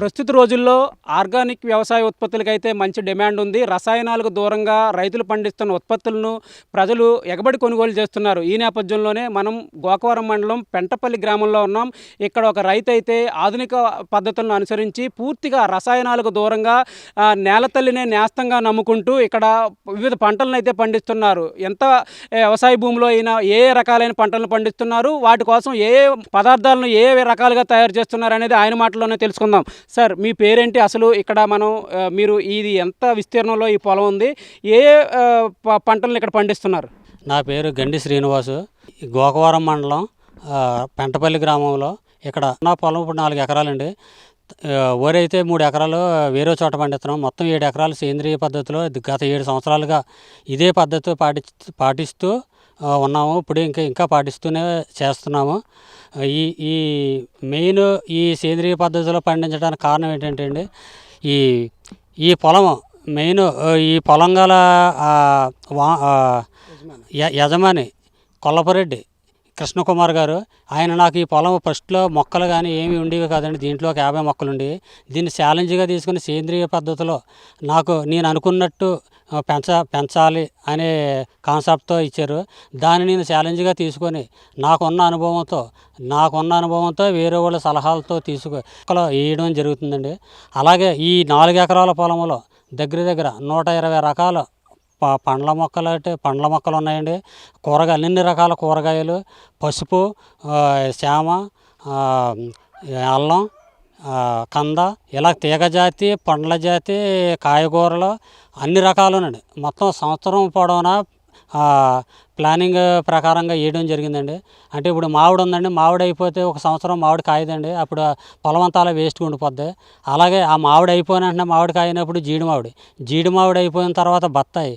ప్రస్తుత రోజుల్లో ఆర్గానిక్ వ్యవసాయ ఉత్పత్తులకైతే మంచి డిమాండ్ ఉంది. రసాయనాలకు దూరంగా రైతులు పండిస్తున్న ఉత్పత్తులను ప్రజలు ఎగబడి కొనుగోలు చేస్తున్నారు. ఈ నేపథ్యంలోనే మనం గోకవరం మండలం పెంటపల్లి గ్రామంలో ఉన్నాం. ఇక్కడ ఒక రైతు అయితే ఆధునిక పద్ధతులను అనుసరించి పూర్తిగా రసాయనాలకు దూరంగా నేల తల్లినే నేస్తంగా నమ్ముకుంటూ ఇక్కడ వివిధ పంటలను అయితే పండిస్తున్నారు. ఎంత వ్యవసాయ భూమిలో అయినా ఏ రకాలైన పంటలను పండిస్తున్నారు, వాటి కోసం ఏ పదార్థాలను ఏ రకాలుగా తయారు చేస్తున్నారు అనేది ఆయన మాటల్లోనే తెలుసుకుందాం. సార్, మీ పేరేంటి? అసలు ఇక్కడ మనం మీరు ఇది ఎంత విస్తీర్ణంలో ఈ పొలం ఉంది, ఏ పంటలను ఇక్కడ పండిస్తున్నారు? నా పేరు గండి శ్రీనివాసు. గోకవరం మండలం పెంటపల్లి గ్రామంలో ఇక్కడ నా పొలం ఇప్పుడు 4 ఎకరాలండి. వరి అయితే 3 ఎకరాలు వేరే చోట పండిస్తున్నాం. మొత్తం 7 ఎకరాలు సేంద్రియ పద్ధతిలో గత 7 సంవత్సరాలుగా ఇదే పద్ధతి పాటిస్తూ ఉన్నాము. ఇప్పుడు ఇంకా పాటిస్తూనే చేస్తున్నాము. ఈ ఈ మెయిన్ ఈ సేంద్రియ పద్ధతిలో పండించడానికి కారణం ఏంటంటే అండి, ఈ పొలం మెయిన్ ఈ పొలం గల యజమాని కొల్లపురెడ్డి కృష్ణకుమార్ గారు, ఆయన నాకు ఈ పొలం ఫస్ట్లో మొక్కలు కానీ ఏమి ఉండేవి కాదండి. దీంట్లో ఒక 50 మొక్కలు ఉండేవి. దీన్ని ఛాలెంజ్గా తీసుకుని సేంద్రియ పద్ధతిలో నేను అనుకున్నట్టు పెంచాలి అనే కాన్సెప్ట్తో ఇచ్చారు. దాన్ని నేను ఛాలెంజ్గా తీసుకొని నాకున్న అనుభవంతో వేరే వాళ్ళ సలహాలతో మొక్కలు వేయడం జరుగుతుందండి. అలాగే ఈ 4 ఎకరాల పొలంలో దగ్గర 120 రకాల పండ్ల మొక్కలు ఉన్నాయండి. అన్ని రకాల కూరగాయలు, పసుపు, శ్యామ, అల్లం, కంద, ఇలా తీగ జాతి, పండ్ల జాతి, కాయగూరలు అన్ని రకాలునండి. మొత్తం సంవత్సరం పొడవునా ప్లానింగ్ ప్రకారంగా వేయడం జరిగిందండి. అంటే ఇప్పుడు మామిడి ఉందండి, మామిడి అయిపోతే ఒక సంవత్సరం మామిడి కాయదండి, అప్పుడు పొలం అంతా అలా వేస్ట్గా ఉండిపోద్ది. అలాగే ఆ మామిడి అయిపోయిన వెంటనే మామిడి కాయినప్పుడు జీడి మామిడి అయిపోయిన తర్వాత బత్తాయి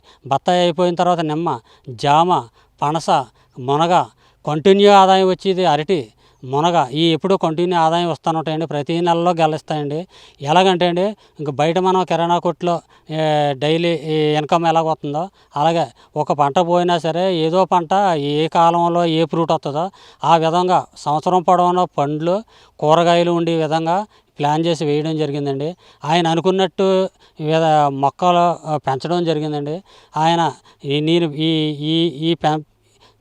అయిపోయిన తర్వాత నిమ్మ, జామ, పనస, మునగ, కంటిన్యూ ఆదాయం వచ్చేది అరటి, మునగ ఎప్పుడు కంటిన్యూ ఆదాయం వస్తూ ఉంటాయండి. ప్రతి నెలలో గెలుస్తాయండి. ఎలాగంటే అండి, ఇంక బయట మనం కిరాణా కొట్లో డైలీ ఇన్కమ్ ఎలాగొస్తుందో అలాగే ఒక పంట పోయినా సరే ఏదో పంట ఏ కాలంలో ఏ ఫ్రూట్ వస్తుందో ఆ విధంగా సంవత్సరం పొడవునా పండ్లు, కూరగాయలు ఉండే విధంగా ప్లాన్ చేసి వేయడం జరిగిందండి. ఆయన అనుకున్నట్టు మొక్కలు పెంచడం జరిగిందండి. ఆయన నేను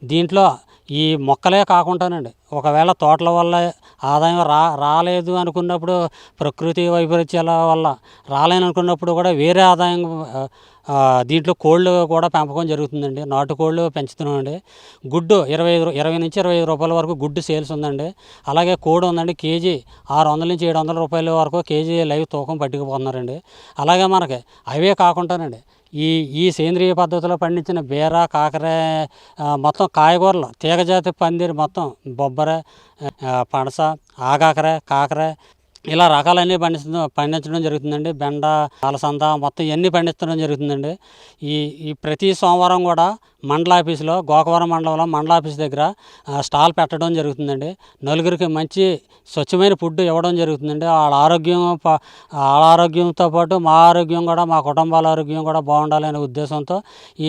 దీంట్లో ఈ మొక్కలే కాకుండానండి, ఒకవేళ తోటల వల్ల ఆదాయం రాలేదు అనుకున్నప్పుడు, ప్రకృతి వైపరీత్యాల వల్ల రాలేననుకున్నప్పుడు కూడా వేరే ఆదాయం దీంట్లో కోళ్ళు కూడా పెంపకం జరుగుతుందండి. నాటుకోళ్ళు పెంచుతున్నామండి. గుడ్డు 20 నుంచి 25 రూపాయల వరకు గుడ్డు సేల్స్ ఉందండి. అలాగే కోడి ఉందండి, కేజీ 600 నుంచి 700 రూపాయల వరకు కేజీ లైవ్ తూకం పట్టుకుపోతున్నారండి. అలాగే మనకి అవే కాకుండానండి ఈ సేంద్రియ పద్ధతిలో పండించిన బీర, కాకర, మొత్తం కాయగూరలు, తీగజాతి పందిరి మొత్తం బొబ్బర, పనస, ఆగాకర, కాకర ఇలా రకాలన్నీ పండించడం జరుగుతుందండి. బెండ, అలసంద మొత్తం ఇవన్నీ పండించడం జరుగుతుందండి. ఈ ప్రతి సోమవారం కూడా మండల ఆఫీసులో, గోకవరం మండలంలో మండల ఆఫీస్ దగ్గర స్టాల్ పెట్టడం జరుగుతుందండి. నలుగురికి మంచి స్వచ్ఛమైన ఫుడ్ ఇవ్వడం జరుగుతుందండి. వాళ్ళ ఆరోగ్యంతో పాటు మా ఆరోగ్యం కూడా, మా కుటుంబాల ఆరోగ్యం కూడా బాగుండాలనే ఉద్దేశంతో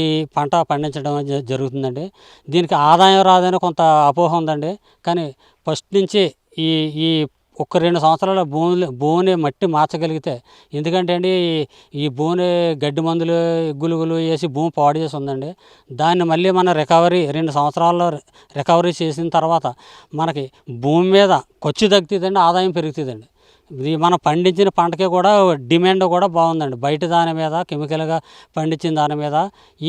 ఈ పంట పండించడం జరుగుతుందండి. దీనికి ఆదాయం రాదని కొంత అపోహ ఉందండి. కానీ ఫస్ట్ నుంచి ఈ ఒక్క 2 సంవత్సరాల భూమిని మట్టి మార్చగలిగితే, ఎందుకంటే అండి ఈ భూమిని గడ్డి మందులు, గులుగులు వేసి భూమి పాడు చేసి ఉందండి. దాన్ని మళ్ళీ మన 2 సంవత్సరాల్లో రికవరీ చేసిన తర్వాత మనకి భూమి మీద ఖర్చు తగ్గుతుందండి, ఆదాయం పెరుగుతుందండి. ఇది మనం పండించిన పంటకి కూడా డిమాండ్ కూడా బాగుందండి. బయట దాని మీద కెమికల్గా పండించిన దాని మీద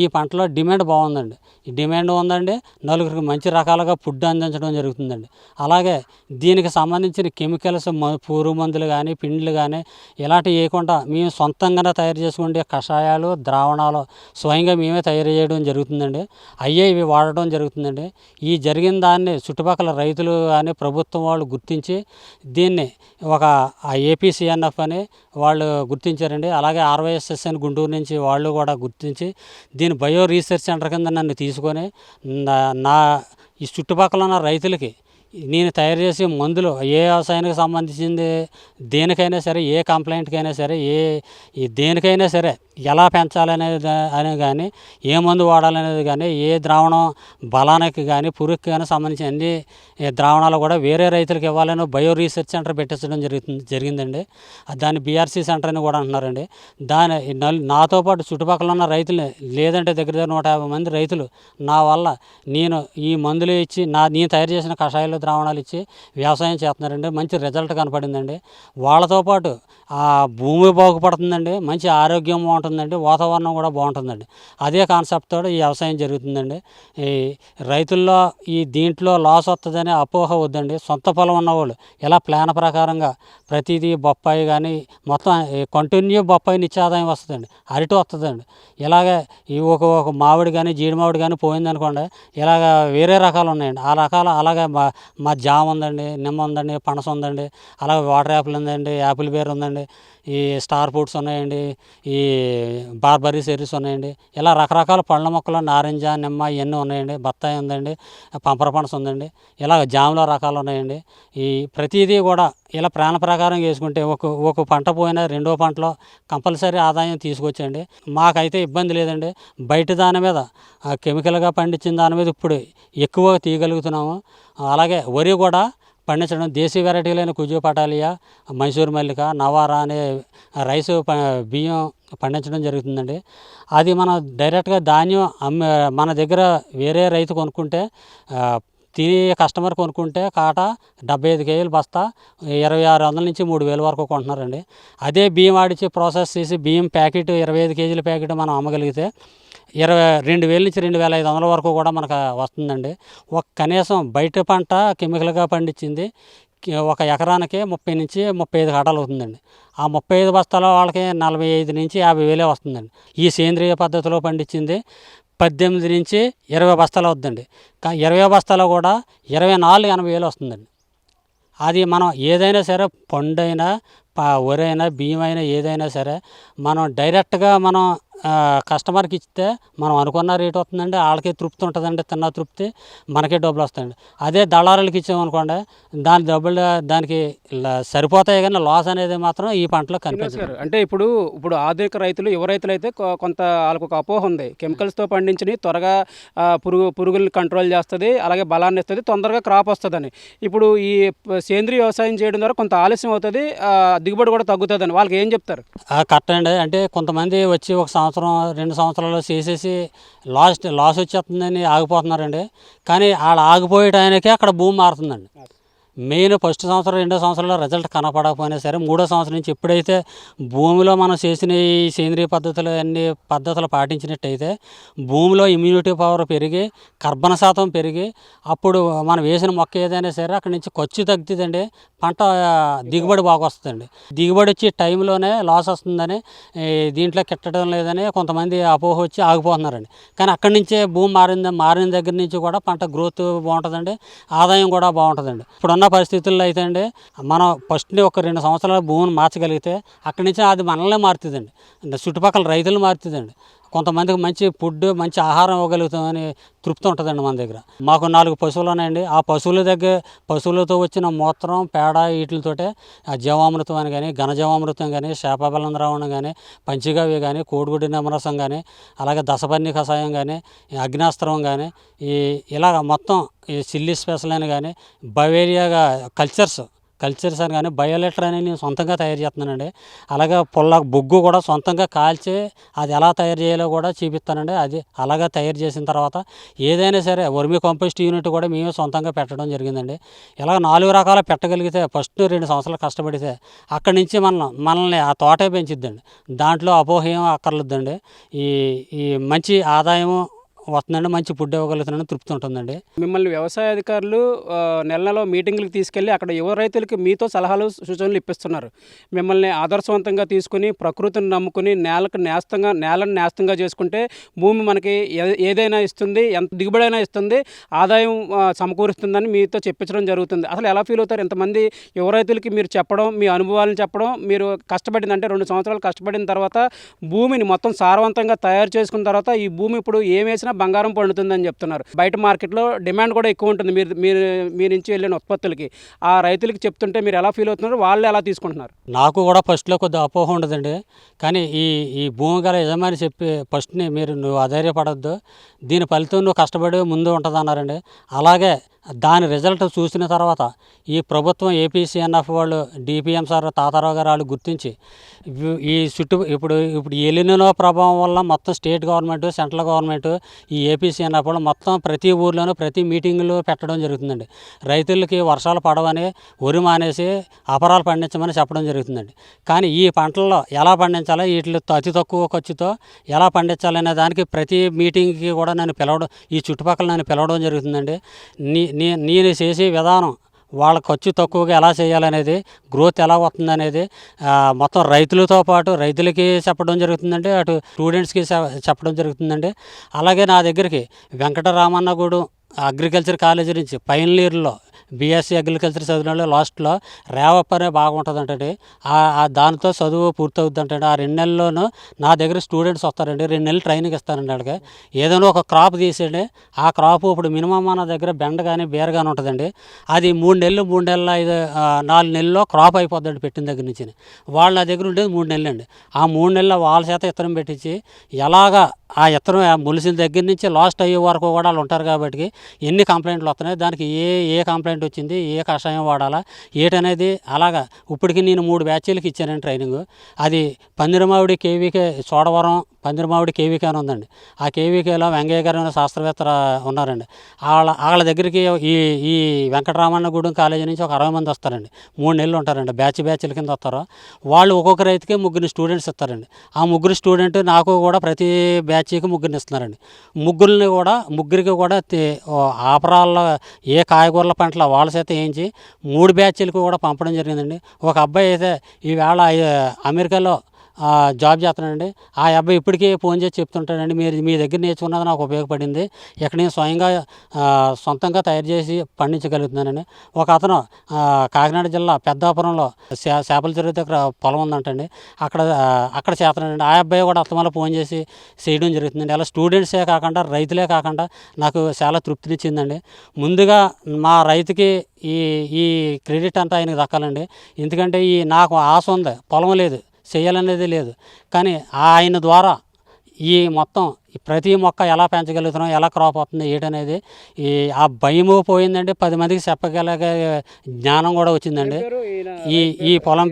ఈ పంటలో డిమాండ్ బాగుందండి. ఈ డిమాండ్ ఉందండి. నలుగురికి మంచి రకాలుగా ఫుడ్ అందించడం జరుగుతుందండి. అలాగే దీనికి సంబంధించిన కెమికల్స్, పురుగు మందులు కానీ, పిండిలు కానీ ఇలాంటివి వేయకుండా మేము సొంతంగానే తయారు చేసుకుంటే కషాయాలు, ద్రావణాలు స్వయంగా మేమే తయారు చేయడం జరుగుతుందండి. ఇవి వాడడం జరుగుతుందండి. ఈ జరిగిన దాన్ని చుట్టుపక్కల రైతులు కానీ, ప్రభుత్వం వాళ్ళు గుర్తించి దీన్ని ఒక ఏపీసీఎన్ఎఫ్ అని వాళ్ళు గుర్తించారండి. అలాగే ఆర్వైఎస్ఎస్ అని గుంటూరు నుంచి వాళ్ళు కూడా గుర్తించి దీని బయో రీసెర్చ్ సెంటర్ కింద నన్ను తీసుకొని ఈ చుట్టుపక్కల ఉన్న రైతులకి నేను తయారు చేసే మందులు ఏ వ్యవసాయానికి సంబంధించింది దేనికైనా సరే, ఏ కంప్లైంట్కైనా సరే, దేనికైనా సరే ఎలా పెంచాలనేది అని కానీ, ఏ మందు వాడాలనేది కానీ, ఏ ద్రావణం బలానికి కానీ, పురుగుకి కానీ సంబంధించిన అన్ని ద్రావణాలు కూడా వేరే రైతులకు ఇవ్వాలని బయో రీసెర్చ్ సెంటర్ పెట్టించడం జరిగిందండి. దాన్ని బీఆర్సీ సెంటర్ అని కూడా అంటున్నారండి. నాతో పాటు చుట్టుపక్కల ఉన్న రైతులు, లేదంటే దగ్గర దగ్గర 150 మంది రైతులు నా వల్ల నేను ఈ మందులు ఇచ్చి నేను తయారు చేసిన కషాయాలు ద్రావణాలు ఇచ్చి వ్యవసాయం చేస్తున్నారండి. మంచి రిజల్ట్ కనపడిందండి. వాళ్ళతో పాటు ఆ భూమి బాగుపడుతుందండి, మంచి ఆరోగ్యం బాగుంటుందండి, వాతావరణం కూడా బాగుంటుందండి. అదే కాన్సెప్ట్తో ఈ వ్యవసాయం జరుగుతుందండి. ఈ రైతుల్లో దీంట్లో లాస్ వస్తుందనే అపోహ వద్దండి. సొంత పొలం ఉన్నవాళ్ళు ఇలా ప్లాన్ ప్రకారంగా ప్రతిదీ బొప్పాయి కానీ మొత్తం కంటిన్యూ బొప్పాయి నిత్యాదాయం వస్తుందండి, అరటి వస్తుందండి. ఇలాగే ఈ ఒక మామిడి కానీ జీడి మామిడి కానీ పోయిందనుకోండి, ఇలాగ వేరే రకాలు ఉన్నాయండి. ఆ రకాలు అలాగే మా జామ ఉందండి, నిమ్మ ఉందండి, పనస ఉందండి, అలాగే వాటర్ యాపిల్ ఉందండి, యాపిల్ బేర్ ఉందండి, ఈ స్టార్ ఫ్రూట్స్ ఉన్నాయండి, ఈ బార్బరీ చెర్రీస్ ఉన్నాయండి. ఇలా రకరకాల పళ్ళ మొక్కలు నారింజ, నిమ్మ ఇవన్నీ ఉన్నాయండి. బత్తాయి ఉందండి, పంపర పనస ఉందండి, ఇలా జాముల రకాలు ఉన్నాయండి. ఈ ప్రతిదీ కూడా ఇలా ప్రాణ ప్రకారం వేసుకుంటే ఒక పంట పోయినా రెండో పంటలో కంపల్సరీ ఆదాయం తీసుకొచ్చండి. మాకైతే ఇబ్బంది లేదండి. బయట దాని మీద కెమికల్గా పండించిన దాని మీద ఇప్పుడు ఎక్కువ తీయగలుగుతున్నాము. అలాగే వరి కూడా పండించడం దేశీ వెరైటీలైన కుజు పటాలియా, మైసూర్ మల్లిక, నవారా అనే రైసు బియ్యం పండించడం జరుగుతుందండి. అది మనం డైరెక్ట్గా ధాన్యం మన దగ్గర వేరే రైతు కొనుక్కుంటే తినే కస్టమర్ కొనుక్కుంటే కాటా 75 కేజీలు బస్తా 2600 నుంచి 3000 వరకు కొంటున్నారండి. అదే బియ్యం ఆడిచి ప్రాసెస్ చేసి బియ్యం ప్యాకెట్ 25 కేజీల ప్యాకెట్ మనం అమ్మగలిగితే 2000 నుంచి 2500 వరకు కూడా మనకు వస్తుందండి. కనీసం బయట పంట కెమికల్గా పండించింది ఒక ఎకరానికి 30 నుంచి 35 కాటాలు అవుతుందండి. ఆ 35 బస్తాల వాళ్ళకి 45 నుంచి 50,000 వస్తుందండి. ఈ సేంద్రియ పద్ధతిలో పండించింది 18 నుంచి 20 బస్తాలు అవుతుందండి. 20 బస్తాలు కూడా 24,80,000 వస్తుందండి. అది మనం ఏదైనా సరే పండైనా వరైనా బియ్యం అయినా ఏదైనా సరే మనం డైరెక్ట్గా మనం కస్టమర్కి ఇస్తే మనం అనుకున్న రేటు వస్తుందండి. వాళ్ళకి తృప్తి ఉంటుందండి, తిన్న తృప్తి, మనకే డబ్బులు వస్తాయండి. అదే దళారులకి ఇచ్చామనుకోండి దాని డబ్బులు దానికి సరిపోతాయి, కానీ లాస్ అనేది మాత్రం ఈ పంటలో కనిపిస్తుంది. అంటే ఇప్పుడు ఆధునిక రైతులు, యువ రైతులు అయితే కొంత వాళ్ళకు ఒక అపోహ ఉంది. కెమికల్స్తో పండించినవి త్వరగా పురుగుల్ని కంట్రోల్ చేస్తుంది, అలాగే బలాన్ని ఇస్తుంది, తొందరగా క్రాప్ వస్తుందని. ఇప్పుడు ఈ సేంద్రీయ వ్యవసాయం చేయడం ద్వారా కొంత ఆలస్యం అవుతుంది, దిగుబడి కూడా తగ్గుతుందని వాళ్ళకి ఏం చెప్తారు? కరెక్ట్ అండి. అంటే కొంతమంది వచ్చి 1 సంవత్సరం 2 సంవత్సరాలు చేసేసి లాస్ వచ్చేస్తుందని ఆగిపోతున్నారండి. కానీ వాళ్ళు ఆగిపోయే టైంకే అక్కడ భూమి మారుతుందండి. మెయిన్ ఫస్ట్ సంవత్సరం 2వ సంవత్సరంలో రిజల్ట్ కనపడకపోయినా సరే 3వ సంవత్సరం నుంచి ఎప్పుడైతే భూమిలో మనం చేసిన ఈ సేంద్రియ పద్ధతులు అన్ని పద్ధతులు పాటించినట్టయితే భూమిలో ఇమ్యూనిటీ పవర్ పెరిగి కర్బన శాతం పెరిగి అప్పుడు మనం వేసిన మొక్క ఏదైనా సరే అక్కడి నుంచి ఖర్చు తగ్గుతుందండి, పంట దిగుబడి బాగా వస్తుందండి. దిగుబడి వచ్చి టైంలోనే లాస్ వస్తుందని దీంట్లో కిట్టడం లేదని కొంతమంది అపోహ వచ్చి ఆగిపోతున్నారండి. కానీ అక్కడి నుంచే భూమి మారిన దగ్గర నుంచి కూడా పంట గ్రోత్ బాగుంటుందండి, ఆదాయం కూడా బాగుంటుందండి. ఇప్పుడున్న పరిస్థితుల్లో అయితే అండి మనం ఫస్ట్ని ఒక 2 సంవత్సరాల భూమిని మార్చగలిగితే అక్కడి నుంచి అది మనల్నే మారుతుందండి, చుట్టుపక్కల రైతులు మారుతుందండి. కొంతమందికి మంచి ఫుడ్, మంచి ఆహారం ఇవ్వగలుగుతామని తృప్తి ఉంటుందండి మన దగ్గర. మాకు 4 పశువులు ఉన్నాయండి. ఆ పశువులతో వచ్చిన మూత్రం, పేడ వీటితోటే జీవామృతం అని కానీ, ఘనజీవామృతం కానీ, శాపబలం ద్రావణం కానీ, పంచగవ్య కానీ, కోడిగుడ్డి నిమ్మరసం కానీ, అలాగే దశపర్ణి కషాయం కానీ, అగ్నాస్త్రం కానీ, ఇలాగ మొత్తం ఈ చిల్లీ స్పెషల్ అని కానీ, బవేరియాగా కల్చర్స్ అని కానీ, బయోలెటర్ అని నేను సొంతంగా తయారు చేస్తున్నానండి. అలాగే బొగ్గు కూడా సొంతంగా కాల్చి అది ఎలా తయారు చేయాలో కూడా చూపిస్తానండి. అది అలాగా తయారు చేసిన తర్వాత ఏదైనా సరే వర్మీ కంపోస్ట్ యూనిట్ కూడా మేమే సొంతంగా పెట్టడం జరిగిందండి. ఇలాగ 4 రకాలు పెట్టగలిగితే ఫస్ట్ 2 సంవత్సరాలు కష్టపడితే అక్కడి నుంచి మనల్ని ఆ తోటే పెంచిద్దండి. దాంట్లో అపోహ ఏం అక్కర్లేదండి. ఈ మంచి ఆదాయం వస్తుందండి, మంచి ఫుడ్ ఇవ్వగలుగుతున్నాను, తృప్తి ఉంటుందండి. మిమ్మల్ని వ్యవసాయ అధికారులు నెలలో మీటింగ్లకు తీసుకెళ్ళి అక్కడ యువ రైతులకి మీతో సలహాలు సూచనలు ఇప్పిస్తున్నారు. మిమ్మల్ని ఆదర్శవంతంగా తీసుకుని ప్రకృతిని నమ్ముకుని నేలను నేస్తంగా చేసుకుంటే భూమి మనకి ఏదైనా ఇస్తుంది, ఎంత దిగుబడైనా ఇస్తుంది, ఆదాయం సమకూరుస్తుందని మీతో చెప్పించడం జరుగుతుంది. అసలు ఎలా ఫీల్ అవుతారు? ఇంతమంది యువ రైతులకి మీరు చెప్పడం, మీ అనుభవాలను చెప్పడం, మీరు కష్టపడింది అంటే 2 సంవత్సరాలు కష్టపడిన తర్వాత భూమిని మొత్తం సారవంతంగా తయారు చేసుకున్న తర్వాత ఈ భూమి ఇప్పుడు ఏం వేసినా చేసినా బంగారం పండుతుందని చెప్తున్నారు. బయట మార్కెట్లో డిమాండ్ కూడా ఎక్కువ ఉంటుంది మీరు మీరు మీ నుంచి వెళ్ళిన ఉత్పత్తులకి. ఆ రైతులకి చెప్తుంటే మీరు ఎలా ఫీల్ అవుతున్నారు, వాళ్ళు ఎలా తీసుకుంటున్నారు? నాకు కూడా ఫస్ట్లో కొద్దిగా అపోహ ఉండదండి. కానీ ఈ ఈ భూమి గల యజమాని చెప్పి ఫస్ట్ని నువ్వు అధైర్యపడొద్దు, దీని ఫలితం నువ్వు కష్టపడి ముందు ఉంటుందన్నారండి. అలాగే దాని రిజల్ట్ చూసిన తర్వాత ఈ ప్రభుత్వం ఏపీసీఎన్ఎఫ్ వాళ్ళు డిపిఎం సార్ తాతారావు గారు వాళ్ళు గుర్తించి ఈ ఇప్పుడు ఎలినో ప్రభావం వల్ల మొత్తం స్టేట్ గవర్నమెంట్, సెంట్రల్ గవర్నమెంట్, ఈ ఏపీసీఎన్ఎఫ్ వాళ్ళు మొత్తం ప్రతి ఊర్లోనూ ప్రతి మీటింగ్లు పెట్టడం జరుగుతుందండి. రైతులకి వర్షాలు పడవని వరి మానేసి అపరాలు పండించమని చెప్పడం జరుగుతుందండి. కానీ ఈ పంటల్లో ఎలా పండించాలో, వీటిలో అతి తక్కువ ఖర్చుతో ఎలా పండించాలనే దానికి ప్రతి మీటింగ్కి కూడా నన్ను పిలవడం, ఈ చుట్టుపక్కల నన్ను పిలవడం జరుగుతుందండి. నేను చేసే విధానం వాళ్ళ ఖర్చు తక్కువగా ఎలా చేయాలనేది, గ్రోత్ ఎలా వస్తుందనేది మొత్తం రైతులతో పాటు రైతులకి చెప్పడం జరుగుతుందండి, అటు స్టూడెంట్స్కి చెప్పడం జరుగుతుందండి. అలాగే నా దగ్గరికి వెంకటరామన్నగూడు అగ్రికల్చర్ కాలేజీ నుంచి ఫైనల్ ఇయర్లో బీఎస్సీ అగ్రికల్చర్ చదివిన వాళ్ళు లాస్ట్లో రేవప్ అనే బాగుంటుందంటండి. దానితో చదువు పూర్తవుద్దంటండి. ఆ 2 నెలల్లోనూ నా దగ్గర స్టూడెంట్స్ వస్తారండి. 2 నెలలు ట్రైనింగ్ ఇస్తానండి వాళ్ళకి. ఏదైనా ఒక క్రాప్ తీసేయండి, ఆ క్రాప్ ఇప్పుడు మినిమం మన దగ్గర బెండ కానీ బీర కానీ ఉంటుందండి. అది 3 నెలలు 4 నెలల్లో క్రాప్ అయిపోద్దండి పెట్టిన దగ్గర నుంచి. వాళ్ళ నా దగ్గర ఉండేది 3 నెలలు అండి. ఆ 3 నెలల వాళ్ళ చేత ఇత్తనం పెట్టించి ఎలాగా ఆ ఇత్తనం మొలిసిన దగ్గర నుంచి లాస్ట్ అయ్యే వరకు కూడా వాళ్ళు ఉంటారు కాబట్టి ఎన్ని కంప్లైంట్లు వస్తున్నాయి, దానికి ఏ కంప్లైంట్ వచ్చింది, ఏ కషాయం వాడాలా ఏటనేది అలాగా ఇప్పటికి నేను 3 బ్యాచీలకి ఇచ్చానండి ట్రైనింగ్. అది పందిరమావిడి కేవీకే చోడవరం పందిరమావిడి కేవీకే అని ఉందండి. ఆ కేవీకేలో వెంకయ్య గారు అనే శాస్త్రవేత్త ఉన్నారండి. వాళ్ళ దగ్గరికి ఈ వెంకటరామన్నగూడెం కాలేజీ నుంచి ఒక 60 మంది వస్తారండి. 3 నెలలు ఉంటారండి. బ్యాచ్ల కింద వస్తారు. వాళ్ళు ఒక్కొక్క రైతుకి 3 స్టూడెంట్స్ ఇస్తారండి. ఆ 3 స్టూడెంట్ నాకు కూడా ప్రతి బ్యాచ్కి 3 ఇస్తున్నారండి. ముగ్గురికి కూడా ఆపరాల్లో ఏ కాయగూరల పంటల వాళ్ళ చేత వేయించి 3 బ్యాచ్లకు కూడా పంపడం జరిగిందండి. ఒక అబ్బాయి అయితే ఈవేళ అమెరికాలో జాబ్ చేస్తున్నానండి. ఆ అబ్బాయి ఇప్పటికీ ఫోన్ చేసి చెప్తుంటాడండి, మీ దగ్గర నేర్చుకున్నది నాకు ఉపయోగపడింది, ఇక్కడ నేను స్వయంగా సొంతంగా తయారు చేసి పండించగలుగుతున్నానండి. ఒక అతను కాకినాడ జిల్లా పెద్దాపురంలో చేపల చెరువు దగ్గర పొలం ఉందంటండి, అక్కడ చేస్తున్నానండి. ఆ అబ్బాయి కూడా అత్తమాల ఫోన్ చేసి చేయడం జరుగుతుందండి. అలా స్టూడెంట్సే కాకుండా రైతులే కాకుండా నాకు చాలా తృప్తినిచ్చిందండి. ముందుగా మా రైతుకి ఈ క్రెడిట్ అంతా ఆయనకు దక్కాలండి. ఎందుకంటే నాకు ఆశ ఉంది, పొలం లేదు, చేయాలనేది లేదు. కానీ ఆయన ద్వారా ఈ మొత్తం ప్రతి మొక్క ఎలా పెంచగలుగుతున్నాం, ఎలా క్రాప్ అవుతుంది ఏంటనేది ఆ భయము పోయిందండి. 10 మందికి చెప్పగలిగే జ్ఞానం కూడా వచ్చిందండి. ఈ పొలం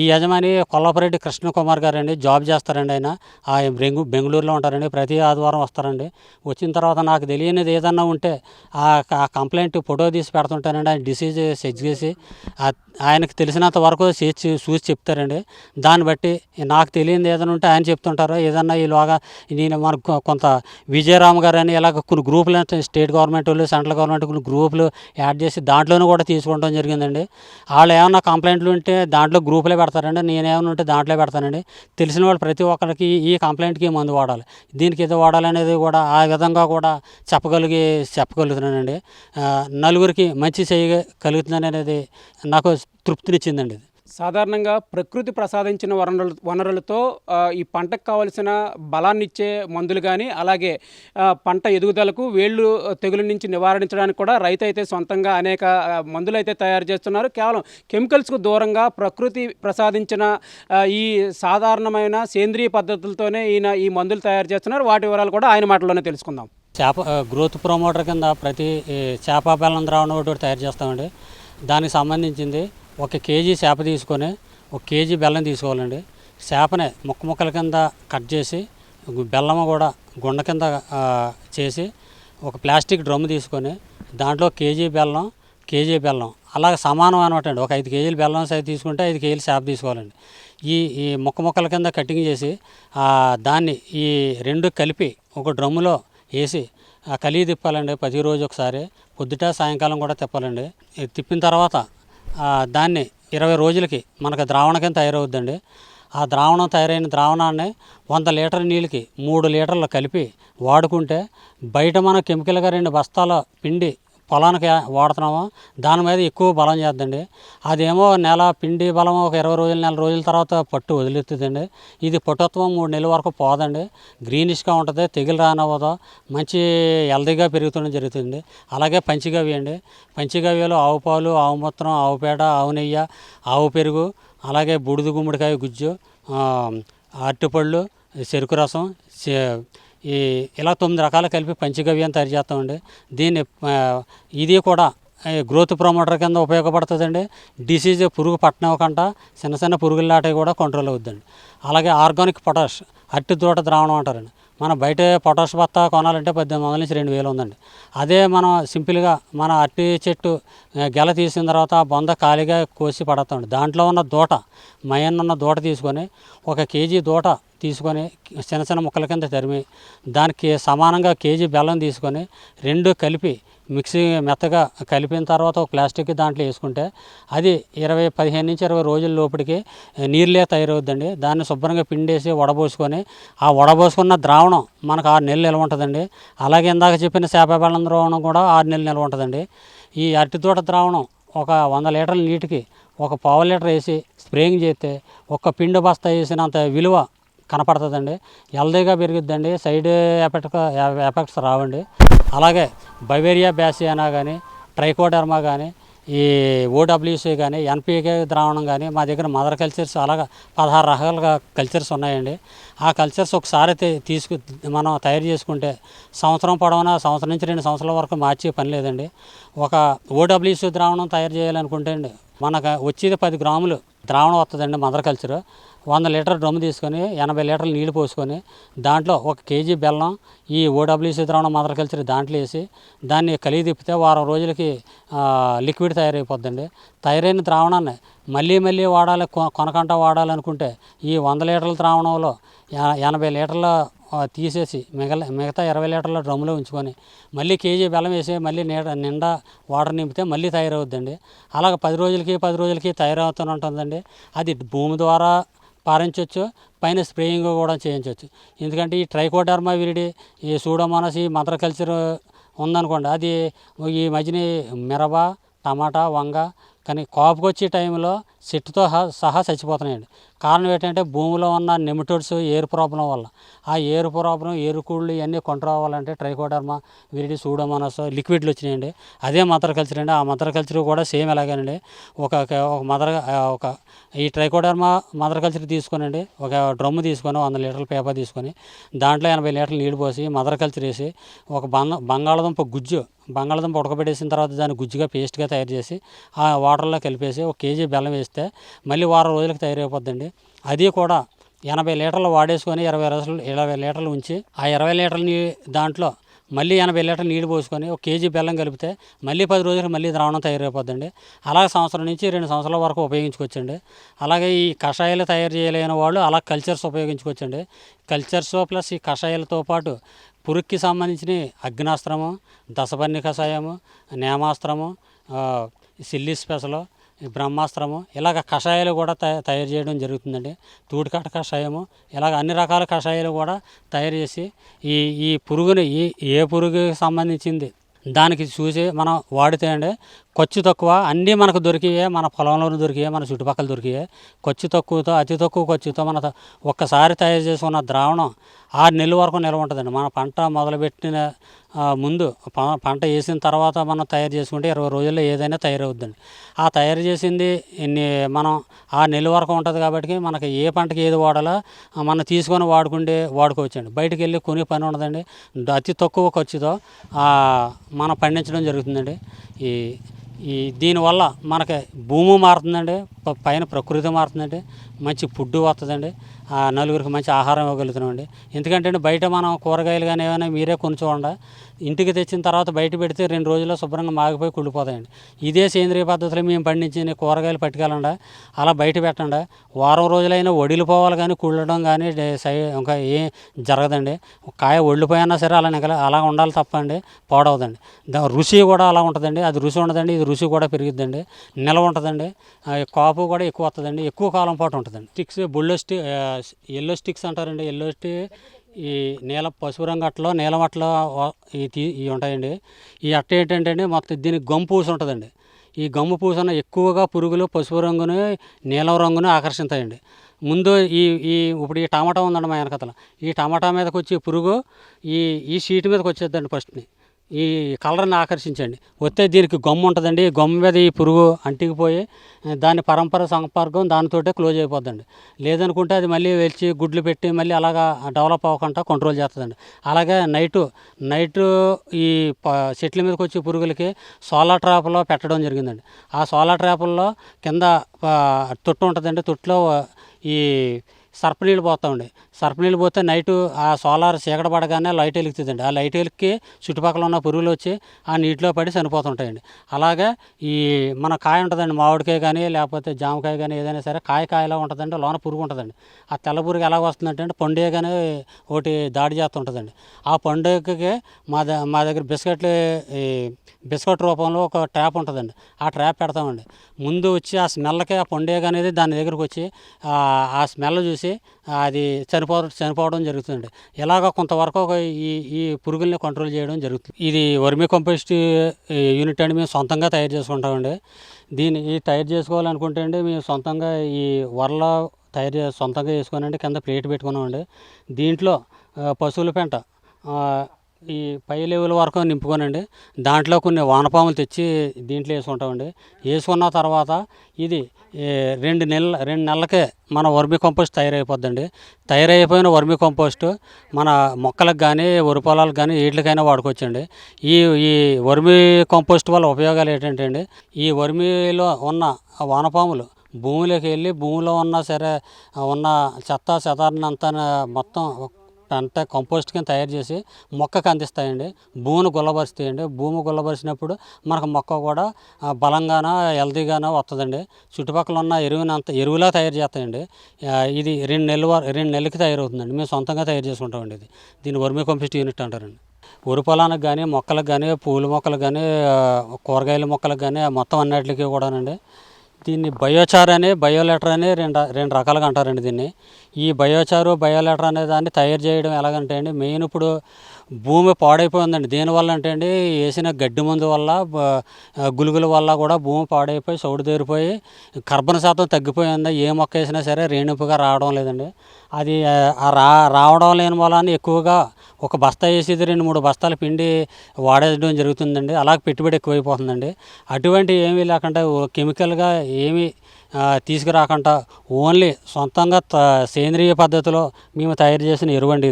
ఈ యజమాని కొల్లపరెడ్డి కృష్ణకుమార్ గారు అండి. జాబ్ చేస్తారండి ఆయన. బెంగళూరులో ఉంటారండి. ప్రతి ఆదివారం వస్తారండి. వచ్చిన తర్వాత నాకు తెలియనిది ఏదన్నా ఉంటే ఆ కంప్లైంట్ ఫోటో తీసి పెడుతుంటానండి. ఆయన డిసీజ్ సెర్చ్ చేసి ఆయనకు తెలిసినంత వరకు చూసి చెప్తారండి. దాన్ని బట్టి నాకు తెలియనిది ఏదైనా ఉంటే ఆయన చెప్తుంటారు. ఏదన్నా ఈలోగా నేను కొంత విజయరామ్ గారు అని ఇలాగ కొన్ని గ్రూపులు, స్టేట్ గవర్నమెంట్ వాళ్ళు, సెంట్రల్ గవర్నమెంట్ కొన్ని గ్రూపులు యాడ్ చేసి దాంట్లోనూ కూడా తీసుకోవడం జరిగిందండి. వాళ్ళు ఏమన్నా కంప్లైంట్లు ఉంటే దాంట్లో గ్రూపులే పెడతారండి, నేనేమన్నా ఉంటే దాంట్లో పెడతానండి. తెలిసిన వాళ్ళు ప్రతి ఒక్కరికి ఈ కంప్లైంట్కి మందు వాడాలి, దీనికి ఇది వాడాలనేది కూడా ఆ విధంగా కూడా చెప్పగలుగుతున్నానండి. నలుగురికి మంచి చేయగలుగుతున్నాను అనేది నాకు తృప్తినిచ్చిందండి. సాధారణంగా ప్రకృతి ప్రసాదించిన వనరులతో ఈ పంటకు కావలసిన బలాన్నిచ్చే మందులు కానీ, అలాగే పంట ఎదుగుదలకు వేళ్ళు తెగులు నుంచి నివారించడానికి కూడా రైతు అయితే సొంతంగా అనేక మందులు అయితే తయారు చేస్తున్నారు. కేవలం కెమికల్స్కు దూరంగా ప్రకృతి ప్రసాదించిన ఈ సాధారణమైన సేంద్రియ పద్ధతులతోనే ఈయన ఈ మందులు తయారు చేస్తున్నారు. వాటి వివరాలు కూడా ఆయన మాటల్లోనే తెలుసుకుందాం. గ్రోత్ ప్రమోటర్ కింద ప్రతి చేప బెల్లం ద్రావణం ఒకటి తయారు చేస్తామండి. దానికి సంబంధించింది 1 కేజీ చేప తీసుకొని 1 కేజీ బెల్లం తీసుకోవాలండి. చేపని ముక్కల కింద కట్ చేసి బెల్లం కూడా గుండ కింద చేసి ఒక ప్లాస్టిక్ డ్రమ్ తీసుకొని దాంట్లో కేజీ బెల్లం అలాగే సమానం అనమాట అండి. ఒక 5 కేజీలు బెల్లం సైజ్ తీసుకుంటే 5 కేజీలు చేప తీసుకోవాలండి. ఈ ముక్కల కింద కటింగ్ చేసి దాన్ని ఈ 2 కలిపి ఒక డ్రమ్ములో వేసి కలిగి తిప్పాలండి. ప్రతిరోజు ఒకసారి పొద్దుట సాయంకాలం కూడా తిప్పాలండి. తిప్పిన తర్వాత దాన్ని 20 రోజులకి మనకు ద్రావణం కింద తయారవుద్దండి. ఆ తయారైన ద్రావణాన్ని 100 లీటర్ నీళ్ళకి 3 లీటర్లు కలిపి వాడుకుంటే బయట మనం కెమికల్గా 2 బస్తాల పిండి పొలానికి వాడుతున్నామో దాని మీద ఎక్కువ బలం చేద్దండి. అదేమో నెల పిండి బలం ఒక 20 రోజులు నెల రోజుల తర్వాత పట్టు వదిలేస్తుందండి. ఇది పట్టుత్వం 3 నెలల వరకు పోదండి. గ్రీనిష్గా ఉంటుంది, తెగులు రానివ్వదు, మంచి హెల్దీగా పెరుగుతుండడం జరుగుతుంది. అలాగే పంచగవ్య అండి. పంచగవ్యలో ఆవు పాలు, ఆవు మూత్రం, ఆవు పేడ, ఆవు నెయ్యి, ఆవు పెరుగు, అలాగే బూడిద గుమ్మడికాయ గుజ్జు, అరటిపళ్ళు, చెరుకు రసం, ఈ ఇలా 9 రకాలు కలిపి పంచగవ్యం తయారు చేస్తామండి. దీన్ని ఇది కూడా గ్రోత్ ప్రమోటర్ కింద ఉపయోగపడుతుందండి. డిసీజ్ పురుగు పట్టనివ్వకుండా చిన్న చిన్న పురుగులాటవి కూడా కంట్రోల్ అవుతుందండి. అలాగే ఆర్గానిక్ పొటాష్, అరటి తోట ద్రావణం అంటారండి. మనం బయట పొటాష్ బత్తా కొనాలంటే 1800 నుంచి 2000 ఉందండి. అదే మనం సింపుల్గా మన అరటి చెట్టు గెల తీసిన తర్వాత ఆ బొంద ఖాళీగా కోసి పడతామండి. దాంట్లో ఉన్న దూట, ఉన్న దూట తీసుకొని 1 కేజీ దూట తీసుకొని చిన్న చిన్న ముక్కల కింద తరిమి దానికి సమానంగా కేజీ బెల్లం తీసుకొని 2 కలిపి మిక్సీ మెత్తగా కలిపిన తర్వాత ఒక ప్లాస్టిక్ దాంట్లో వేసుకుంటే అది 15 నుంచి 20 రోజుల లోపలికి నీరులే తయారవుద్దండి. దాన్ని శుభ్రంగా పిండేసి వడబోసుకొని ఆ వడబోసుకున్న ద్రావణం మనకు 6 నెలలు నిల్వ ఉంటుందండి. అలాగే ఇందాక చెప్పిన చేప బెల్లం ద్రావణం కూడా 6 నెలలు నిల్వ ఉంటుందండి. ఈ అరటి తోట ద్రావణం ఒక 100 లీటర్ల నీటికి 1 పావు లీటర్ వేసి స్ప్రేయింగ్ చేస్తే ఒక పిండి బస్తా వేసినంత విలువ కనపడుతుందండి. హెల్దీగా పెరుగుద్దండి, సైడ్ ఎఫెక్ట్స్ రావండి. అలాగే బవేరియా బ్యాసియానా కానీ, ట్రైకోడర్మా కానీ, ఈ ఓడబ్ల్యూసీ కానీ, ఎన్పికే ద్రావణం కానీ మా దగ్గర మదర్ కల్చర్స్ అలాగా 16 రకాలుగా కల్చర్స్ ఉన్నాయండి. ఆ కల్చర్స్ ఒకసారి మనం తయారు చేసుకుంటే సంవత్సరం పొడవునా సంవత్సరం నుంచి 2 సంవత్సరాల వరకు మార్చే పని లేదండి. ఒక ఓడబ్ల్యూసీ ద్రావణం తయారు చేయాలనుకుంటే అండి మనకు వచ్చేది 10 గ్రాములు ద్రావణం వస్తుందండి. మదర్ కల్చర్ 100 లీటర్ డ్రమ్ తీసుకొని 80 లీటర్లు నీళ్ళు పోసుకొని దాంట్లో 1 కేజీ బెల్లం, ఈ ఓడబ్ల్యూసీ ద్రావణం మదర్ కల్చర్ దాంట్లో వేసి దాన్ని కలిగి తిప్పితే వారం రోజులకి లిక్విడ్ తయారైపోద్దండి. తయారైన ద్రావణాన్ని మళ్ళీ వాడాలి, కొనకంట వాడాలనుకుంటే ఈ 100 లీటర్ల ద్రావణంలో 80 లీటర్ల తీసేసి మిగతా 20 లీటర్ల డ్రమ్లో ఉంచుకొని మళ్ళీ కేజీ బెల్లం వేసి మళ్ళీ నిండా వాటర్ నింపితే మళ్ళీ తయారవుద్దండి. అలాగ 10 రోజులకి తయారవుతూనే ఉంటుందండి. అది భూమి ద్వారా పారించవచ్చు, పైన స్ప్రేయింగ్ కూడా చేయించవచ్చు. ఎందుకంటే ఈ ట్రైకోడర్మా విరిడి, ఈ సూడోమోనాస్, ఈ మదర్ కల్చర్ ఉందనుకోండి, అది ఈ మధ్యన మిరప, టమాటా, వంగ కానీ కాపుకొచ్చే టైంలో చెట్టుతో సహా చచ్చిపోతున్నాయండి. కారణం ఏంటంటే భూమిలో ఉన్న నెమటోడ్స్ ఎయిర్ ప్రాబ్లం వల్ల. ఆ ఎయిర్ ప్రాబ్లం, ఎరుకుళ్ళు ఇవన్నీ కంట్రోల్ అవ్వాలంటే ట్రైకోడర్మా విరిడి, సూడోమోనాస్ లిక్విడ్లు వచ్చినాయండి. అదే మదర్ కల్చర్ అండి. ఆ మదర్ కల్చర్ కూడా సేమ్ ఎలాగేనండి. ఒక ఈ ట్రైకోడర్మా మదర్ కల్చర్ తీసుకోనండి, ఒక డ్రమ్ము తీసుకొని 100 లీటర్ల పేపర్ తీసుకొని దాంట్లో 80 లీటర్లు నీళ్ళు పోసి మదర్ కల్చర్ వేసి ఒక బంగాళదుంప ఉడకబెట్టేసిన తర్వాత దాన్ని గుజ్జుగా పేస్ట్గా తయారు చేసి ఆ వాటర్లో కలిపేసి 1 కేజీ బెల్లం వేస్తే మళ్ళీ వారం రోజులకు తయారైపోద్దండి. అది కూడా 80 లీటర్లు వాడేసుకొని 20 లీటర్లు ఉంచి ఆ 20 లీటర్లని దాంట్లో మళ్ళీ 80 లీటర్లు నీళ్ళు పోసుకొని 1 కేజీ బెల్లం కలిపితే మళ్ళీ 10 రోజులకు మళ్ళీ ద్రావణం తయారైపోద్దండి. అలాగే సంవత్సరం నుంచి 2 సంవత్సరాల వరకు ఉపయోగించుకోవచ్చండి. అలాగే ఈ కషాయాలు తయారు చేయలేని వాళ్ళు అలా కల్చర్స్ ఉపయోగించుకోవచ్చండి. కల్చర్స్ ప్లస్ ఈ కషాయాలతో పాటు పురుగుకి సంబంధించిన అగ్నాస్త్రము, దశపర్ణి కషాయము, నేమాస్త్రము, సిల్లి స్పెషలు, బ్రహ్మాస్త్రము ఇలాగ కషాయాలు కూడా తయారు చేయడం జరుగుతుందండి. తూటికాట కషాయము ఇలాగ అన్ని రకాల కషాయాలు కూడా తయారు చేసి ఈ పురుగుని ఏ పురుగుకి సంబంధించింది దానికి చూసి మనం వాడితే అండి ఖర్చు తక్కువ, అన్నీ మనకు దొరికివే, మన పొలంలోనూ దొరికివే, మన చుట్టుపక్కల దొరికివే. ఖర్చు తక్కువతో, అతి తక్కువ ఖర్చుతో మన ఒక్కసారి తయారు చేసుకున్న ద్రావణం 6 నెలల వరకు నిల్వ ఉంటుందండి. మన పంట మొదలుపెట్టిన ముందు పంట వేసిన తర్వాత మనం తయారు చేసుకుంటే 20 రోజుల్లో ఏదైనా తయారవుద్దండి. ఆ తయారు చేసింది మనం 6 నెలల వరకు ఉంటుంది కాబట్టి మనకి ఏ పంటకి ఏది వాడాలో మనం తీసుకొని వాడుకోవచ్చండి. బయటకు వెళ్ళి కొనే పని ఉండదండి. అతి తక్కువ ఖర్చుతో మనం పండించడం జరుగుతుందండి. దీనివల్ల మనకి భూమి మారుతుందండి, పైన ప్రకృతి మారుతుందండి, మంచి ఫుడ్ వస్తుందండి, నలుగురికి మంచి ఆహారం ఇవ్వగలుగుతున్నామండి. ఎందుకంటే బయట మనం కూరగాయలు కానీ ఏమైనా మీరే కొని చూడండి, ఇంటికి తెచ్చిన తర్వాత బయట పెడితే 2 రోజుల్లో శుభ్రంగా మాగిపోయి కుళ్ళిపోతాయండి. ఇదే సేంద్రియ పద్ధతిలో మేము పండించిన కూరగాయలు పట్టుకెళ్ళండి, అలా బయట పెట్టండి, వారం రోజులైనా వడిలిపోవాలి కానీ కుళ్ళడం కానీ ఇంకా ఏం జరగదండి. కాయ వడిలిపోయినా సరే అలా ఉండాలి తప్పండి, పాడవదండి. రుచి కూడా అలా ఉంటుందండి. అది రుచి ఉండదండి, ఇది రుచి కూడా పెరుగుద్దండి, నిల్వ ఉంటుందండి, కాపు కూడా ఎక్కువ వస్తుందండి, ఎక్కువ కాలం పాటు ఉంటుందండి. స్టిక్స్ ఎల్లో స్టిక్స్ అంటారండి. ఈ పసుపు రంగు అట్టలో నీలం అట్టలో ఇవి ఉంటాయండి. ఈ అట్ట ఏంటంటే అండి మొత్తం దీనికి గమ్ పూస ఉంటుందండి. ఈ గమ్ము పూసన ఎక్కువగా పురుగులు పసుపు రంగుని నీలం రంగుని ఆకర్షిస్తాయండి. ముందు ఈ ఈ ఇప్పుడు ఈ టమాటా ఉందండి మా వెనకతల, ఈ టమాటా మీదకి వచ్చి పురుగు ఈ ఈ షీట్ మీదకి వచ్చేద్దండి ఫస్ట్ని. ఈ కలర్ని ఆకర్షించండి వస్తే దీనికి గమ్ము ఉంటుందండి. ఈ గమ్ము మీద ఈ పురుగు అంటికిపోయి దాని పరంపర సంపర్కం దానితోటే క్లోజ్ అయిపోద్దండి. లేదనుకుంటే అది మళ్ళీ వెలిచి గుడ్లు పెట్టి మళ్ళీ అలాగా డెవలప్ అవ్వకుండా కంట్రోల్ చేస్తుందండి. అలాగే నైటు ఈ చెట్ల మీదకి వచ్చే పురుగులకి సోలార్ ట్రాప్లో పెట్టడం జరిగిందండి. ఆ సోలార్ ట్రాపుల్లో కింద తొట్టు ఉంటుందండి. తొట్టులో ఈ సర్పనీళ్ళు పోతామండి. సర్పనీళ్ళు పోతే నైటు ఆ సోలార్ చీకటి పడగానే లైట్ వెలుగుతుందండి. ఆ లైట్ వెలికి చుట్టుపక్కల ఉన్న పురుగులు వచ్చి ఆ నీటిలో పడి చనిపోతుంటాయండి. అలాగే ఈ మన కాయ ఉంటుందండి, మామిడికాయ కానీ లేకపోతే జామకాయ కానీ ఏదైనా సరే కాయలా ఉంటుందండి, లోన పురుగు ఉంటుందండి. ఆ తెల్ల పురుగు ఎలా వస్తుందంటే పండుగ కానీ ఒకటి దాడి చేస్తుంటుందండి. ఆ పండుగకి మా దగ్గర ఈ బిస్కెట్ రూపంలో ఒక ట్రాప్ ఉంటుందండి. ఆ ట్రాప్ పెడతామండి. ముందు వచ్చి ఆ స్మెల్కి ఆ పండుగ అనేది దాని దగ్గరకు వచ్చి ఆ స్మెల్ చూసి అది చనిపోవడం జరుగుతుందండి. ఇలాగ కొంతవరకు ఈ పురుగుల్ని కంట్రోల్ చేయడం జరుగుతుంది. ఇది వర్మీ కంపోస్ట్ యూనిట్ అండి. మేము సొంతంగా తయారు చేసుకుంటామండి. ఈ తయారు చేసుకోవాలనుకుంటే అండి మేము సొంతంగా ఈ వరలో సొంతంగా వేసుకోనండి. కింద ప్లేట్ పెట్టుకున్నామండి. దీంట్లో పశువుల పెంట ఈ పై లెవెల్ వరకు నింపుకోనండి. దాంట్లో కొన్ని వానపాములు తెచ్చి దీంట్లో వేసుకుంటామండి. వేసుకున్న తర్వాత ఇది 2 నెలలకే మన వర్మీ కంపోస్ట్ తయారైపోద్దండి. తయారైపోయిన వర్మీ కంపోస్ట్ మన మొక్కలకు కానీ వరి పొలాలకు కానీ వీటికైనా వాడుకోవచ్చండి. ఈ ఈ వర్మీ కంపోస్ట్ వల్ల ఉపయోగాలు ఏంటంటే అండి, ఈ వర్మీలో ఉన్న వానపాములు భూమిలోకి వెళ్ళి భూమిలో ఉన్న ఉన్న చెత్త చెదారాన్ని అంతా మొత్తం అంతా కంపోస్ట్ కింద తయారు చేసి మొక్కకు అందిస్తాయండి. భూమిని గుల్లబరుస్తాయండి. భూమి గుల్లబరిచినప్పుడు మనకు మొక్క కూడా బలంగానో హెల్తీగానో వస్తుందండి. చుట్టుపక్కల ఉన్న ఎరువులా తయారు చేస్తాయండి. ఇది 2 నెలలకి తయారవుతుందండి. మేము సొంతంగా తయారు చేసుకుంటామండి. దీన్ని వర్మీ కంపోస్ట్ యూనిట్ అంటారండి. వరి పొలానికి కానీ మొక్కలకు కానీ పూల మొక్కలకు కానీ కూరగాయల మొక్కలకు కానీ మొత్తం అన్నిటికీ కూడానండి. దీన్ని బయోచార్ అని బయోలెటర్ అని రెండు రకాలుగా అంటారండి. దీన్ని ఈ బయోలెటర్ అనే దాన్ని తయారు చేయడం ఎలాగంటే అండి, మెయిన్ ఇప్పుడు భూమి పాడైపోయిందండి. దేనివల్ల అంటే అండి, వేసిన గడ్డి మందు వల్ల గులుగుల వల్ల కూడా భూమి పాడైపోయి చౌడు దేరిపోయి కర్బన శాతం తగ్గిపోయింది. ఏ మొక్క వేసినా సరే రేణుపుగా రావడం లేదండి. అది రావడం లేని వల్ల ఎక్కువగా ఒక బస్తా వేసేది 2-3 బస్తాలు పిండి వాడేయడం జరుగుతుందండి. అలాగే పెట్టుబడి ఎక్కువైపోతుందండి. అటువంటి ఏమీ లేకుండా కెమికల్గా ఏమీ తీసుకురాకుండా ఓన్లీ సొంతంగా సేంద్రియ పద్ధతిలో మేము తయారు చేసిన ఎరువండి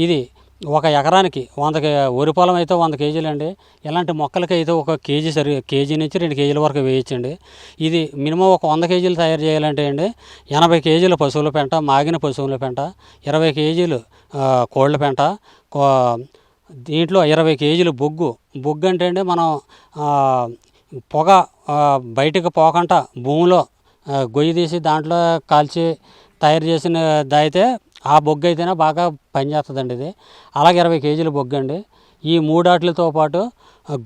ఇది. ఒక ఎకరానికి 100 వరి పొలం అయితే 100 కేజీలు అండి. ఇలాంటి మొక్కలకి అయితే ఒక కేజీ నుంచి 2 కేజీల వరకు వేయచ్చండి. ఇది మినిమం ఒక 100 కేజీలు తయారు చేయాలంటే అండి 80 కేజీల పశువుల పెంట, మాగిన పశువుల పెంట, 20 కేజీలు కోళ్ళ పెంట, దీంట్లో 20 కేజీలు బొగ్గు అంటే అండి మనం పొగ బయటకు పోకుండా భూమిలో గొయ్యి తీసి దాంట్లో కాల్చి తయారు చేసినది అయితే ఆ బొగ్గు అయితేనే బాగా పనిచేస్తుందండి. ఇది అలాగే 20 కేజీల బొగ్గు అండి. ఈ 3 వాటితో పాటు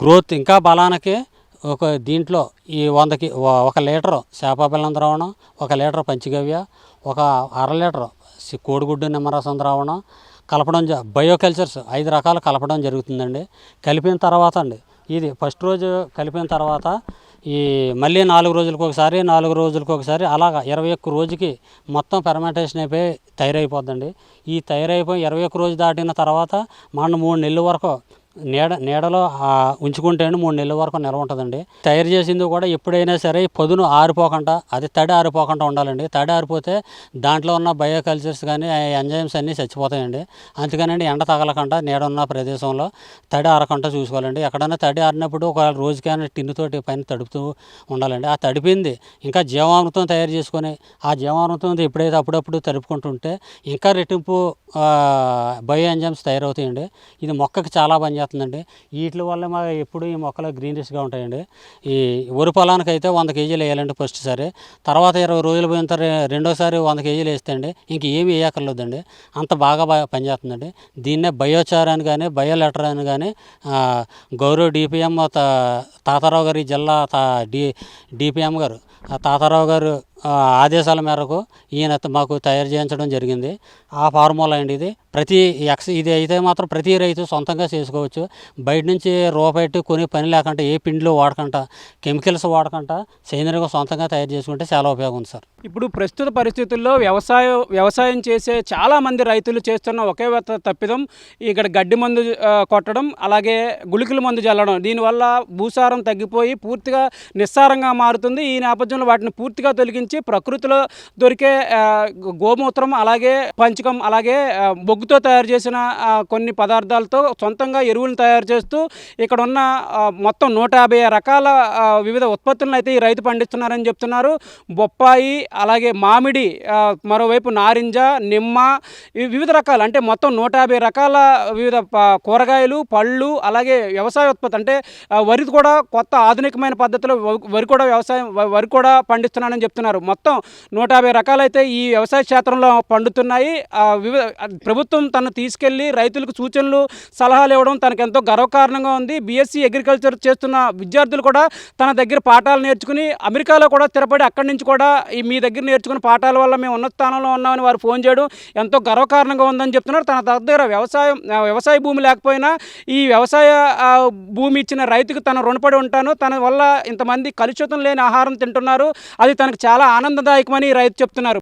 గ్రోత్ ఇంకా బలానికి దీంట్లో ఈ 100కి 1 లీటరు చేప బెల్లం ద్రావణం, 1 లీటర్ పంచగవ్య, ఒక 1/2 లీటర్ కోడిగుడ్డు నిమ్మరసం ద్రావణం కలపడం బయోకల్చర్స్ 5 రకాలు కలపడం జరుగుతుందండి. కలిపిన తర్వాత అండి ఇది ఫస్ట్ రోజు కలిపిన తర్వాత ఈ మళ్ళీ 4 రోజులకు ఒకసారి అలాగా 21 రోజుకి మొత్తం ఫెర్మెంటేషన్ అయిపోయి తయారైపోద్దండి. ఈ తయారైపోయి 21 రోజు దాటిన తర్వాత మనం 3 నెలల వరకు నీడలో ఉంచుకుంటే 3 నెలల వరకు నిల్వ ఉంటుందండి. తయారు చేసింది కూడా ఎప్పుడైనా సరే పదును ఆరిపోకుండా, అది తడి ఆరిపోకుండా ఉండాలండి. తడి ఆరిపోతే దాంట్లో ఉన్న బయోకల్చర్స్ కానీ ఎంజైమ్స్ అన్నీ చచ్చిపోతాయండి. అందుకనండి ఎండ తగలకుండా నీడ ఉన్న ప్రదేశంలో తడి ఆరకుండా చూసుకోవాలండి. ఎక్కడైనా తడి ఆరినప్పుడు ఒక రోజుకైనా టిన్నుతోటి పైన తడుపుతూ ఉండాలండి. ఆ తడిపింది ఇంకా జీవామృతం తయారు చేసుకొని ఆ జీవామృతం ఎప్పుడైతే అప్పుడప్పుడు తడుపుకుంటుంటే ఇంకా రెట్టింపు బయో ఎంజైమ్స్ తయారవుతాయండి. ఇది మొక్కకి చాలా పనిచేస్తుందండి. వీటి వల్ల ఎప్పుడు ఈ మొక్కలు గ్రీనిష్గా ఉంటాయండి. ఈ వరి పొలానికి అయితే 100 కేజీలు వేయాలండి ఫస్ట్ సారి. తర్వాత 20 రోజులు పోయిన తర్వాత రెండోసారి 100 కేజీలు వేస్తే అండి ఇంక ఏమి వేయక్కర్లేదండి. అంత బాగా పనిచేస్తుందండి. దీన్నే బయోచార్ అని కానీ బయోలెటర్ అని కానీ గౌరవ డిపిఎం తాతారావు గారు, ఈ జిల్లా డిపిఎం గారు తాతారావు గారు ఆదేశాల మేరకు ఈయన మాకు తయారు చేయించడం జరిగింది. ఆ ఫార్ములా అండి ఇది. ఇది అయితే మాత్రం ప్రతి రైతు సొంతంగా చేసుకోవచ్చు. బయట నుంచి రూపాయి కొని పని లేకుండా, ఏ పిండిలో వాడకుండా, కెమికల్స్ వాడకుండా సేంద్రియంగా సొంతంగా తయారు చేసుకుంటే చాలా ఉపయోగం ఉంది సార్. ఇప్పుడు ప్రస్తుత పరిస్థితుల్లో వ్యవసాయం చేసే చాలామంది రైతులు చేస్తున్న ఒకే తప్పిదం ఇక్కడ గడ్డి మందు కొట్టడం, అలాగే గుళికల మందు చల్లడం. దీనివల్ల భూసారం తగ్గిపోయి పూర్తిగా నిస్సారంగా మారుతుంది. ఈ నేపథ్యంలో వాటిని పూర్తిగా తొలగించి ప్రకృతిలో దొరికే గోమూత్రం, అలాగే పంచకం, అలాగే బొగ్గుతో తయారు చేసిన కొన్ని పదార్థాలతో సొంతంగా ఎరువులను తయారు చేస్తూ ఇక్కడ ఉన్న మొత్తం 150 రకాల వివిధ ఉత్పత్తులను అయితే ఈ రైతు పండిస్తున్నారని చెప్తున్నారు. బొప్పాయి, అలాగే మామిడి, మరోవైపు నారింజ, నిమ్మ, వివిధ రకాలు అంటే మొత్తం 150 రకాల వివిధ కూరగాయలు, పళ్ళు, అలాగే వ్యవసాయ ఉత్పత్తి అంటే వరి కూడా కొత్త ఆధునికమైన పద్ధతిలో వరి కూడా పండిస్తున్నానని చెప్తున్నారు. మొత్తం 150 రకాలైతే ఈ వ్యవసాయ క్షేత్రంలో పండుతున్నాయి. ప్రభుత్వం తను తీసుకెళ్లి రైతులకు సూచనలు, సలహాలు ఇవ్వడం తనకు ఎంతో గర్వకారణంగా ఉంది. బీఎస్సీ అగ్రికల్చర్ చేస్తున్న విద్యార్థులు కూడా తన దగ్గర పాఠాలు నేర్చుకుని అమెరికాలో కూడా స్థిరపడి అక్కడి నుంచి కూడా మీ దగ్గర నేర్చుకున్న పాఠాల వల్ల మేము ఉన్నత స్థానంలో ఉన్నామని వారు ఫోన్ చేయడం ఎంతో గర్వకారణంగా ఉందని చెప్తున్నారు. తన దగ్గర వ్యవసాయ భూమి లేకపోయినా ఈ వ్యవసాయ భూమి ఇచ్చిన రైతుకు తను రుణపడి ఉంటాను. తన వల్ల ఇంతమంది కలుషితం లేని ఆహారం తింటున్నారు. అది తనకు చాలా ఆనందదాయకమని రైతు చెప్తున్నారు.